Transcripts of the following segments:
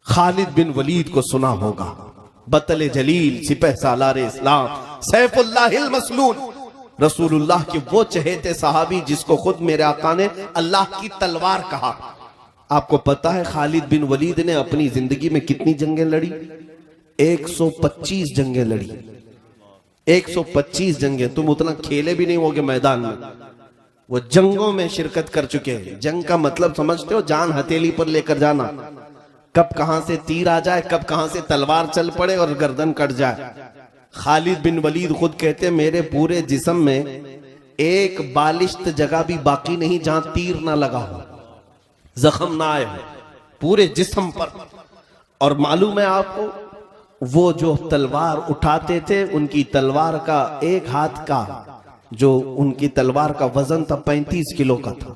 खालिद बिन वलीद को सुना होगा, बतले जलील, सिपह सालार इस्लाम, सैफुल्लाहिल मसलूल, रसूलुल्लाह के वो चहेते सहाबी जिसको खुद मेरे आका ने अल्लाह की तलवार कहा। आपको पता है खालिद बिन वलीद ने अपनी जिंदगी में कितनी जंगें लड़ी? 125 जंगें लड़ी। 125 जंगें। तुम उतना खेले भी नहीं होगे मैदान में, वो जंगों में शिरकत कर चुके हैं। जंग का मतलब समझते हो? जान हथेली पर लेकर जाना, कब कहां से तीर आ जाए, कब कहां से तलवार चल पड़े और गर्दन कट जाए। खालिद बिन वलीद खुद कहते हैं मेरे पूरे जिस्म में एक बालिश्त जगह भी बाकी नहीं जहां तीर ना लगा हो, जख्म ना आए हो पूरे जिस्म पर। और मालूम है आपको, वो जो तलवार उठाते थे, उनकी तलवार का एक हाथ का जो उनकी तलवार का वजन था 35 किलो का था।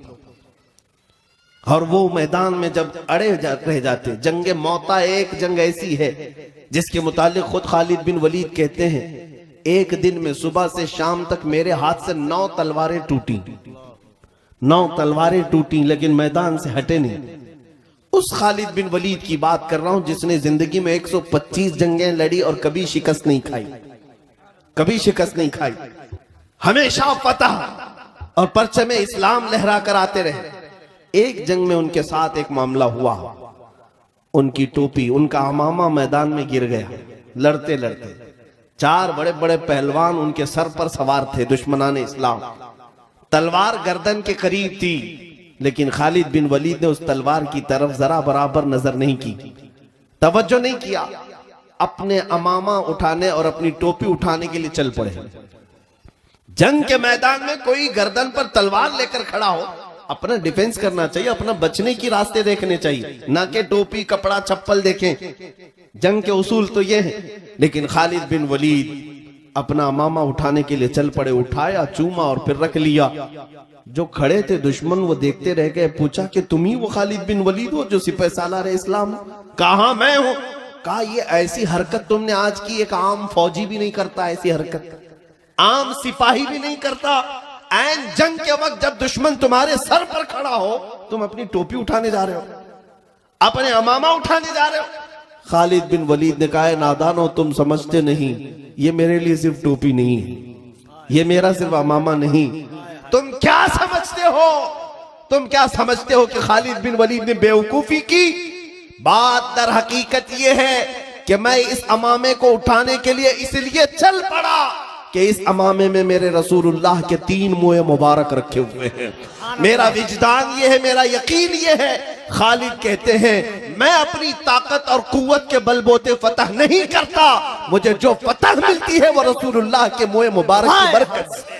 और वो मैदान में जब रह जाते, जंगे मौता एक जंग ऐसी है जिसके मुतालिक खुद खालिद बिन वलीद कहते हैं एक दिन में सुबह से शाम तक मेरे हाथ से 9 तलवारें टूटी, 9 तलवारें टूटी, लेकिन मैदान से हटे नहीं। उस खालिद बिन वलीद की बात कर रहा हूं जिसने जिंदगी में 125 जंगें लड़ी और कभी शिकस्त नहीं खाई, कभी शिकस्त नहीं खाई, हमेशा फतह और परचम इस्लाम लहरा कर आते रहे। एक जंग में उनके साथ एक मामला हुआ, उनकी टोपी, उनका अमामा मैदान में गिर गया। लड़ते लड़ते 4 बड़े बड़े पहलवान उनके सर पर सवार थे, दुश्मनान इस्लाम। तलवार गर्दन के करीब थी, लेकिन खालिद बिन वलीद ने उस तलवार की तरफ जरा बराबर नजर नहीं की, तवज्जो नहीं किया। अपने अमामा उठाने और अपनी टोपी उठाने के लिए चल पड़े। जंग के मैदान में कोई गर्दन पर तलवार लेकर खड़ा हो, अपना डिफेंस करना चाहिए, अपना बचने की रास्ते देखने चाहिए, ना कि टोपी कपड़ा चप्पल देखें। जंग के उसूल तो ये हैं। लेकिन खालिद बिन वलीद अपना अमामा उठाने के लिए चल पड़े, उठाया, चूमा और फिर रख लिया। जो खड़े थे दुश्मन वो देखते रह गए। पूछा कि तुम ही वो खालिद बिन वलीद हो जो सिपह सालार इस्लाम? कहा मैं हूं। कहा ये ऐसी हरकत तुमने आज की, एक आम फौजी भी नहीं करता ऐसी हरकत, आम सिपाही भी नहीं करता। ऐन जंग के वक्त जब दुश्मन तुम्हारे सर पर खड़ा हो, तुम अपनी टोपी उठाने जा रहे हो, अपने अमामा उठाने जा रहे हो। खालिद बिन वलीद ने कहा नादानो, तुम समझते नहीं, ये मेरे लिए सिर्फ टोपी नहीं है, ये मेरा सिर्फ अमामा नहीं। तुम क्या समझते हो? तुम क्या समझते हो कि खालिद बिन वलीद ने बेवकूफी की? बात दर हकीकत यह है कि मैं इस अमामे को उठाने के लिए इसलिए चल पड़ा कि इस अमामे में मेरे रसूलुल्लाह के 3 मुँह मुबारक रखे हुए हैं। मेरा विजदान ये है, मेरा यकीन ये है। खालिद कहते हैं मैं अपनी ताकत और कुव्वत के बलबोते फतह नहीं करता, मुझे जो फतह मिलती है वो रसूलुल्लाह के मुँह मुबारक की बरकत से।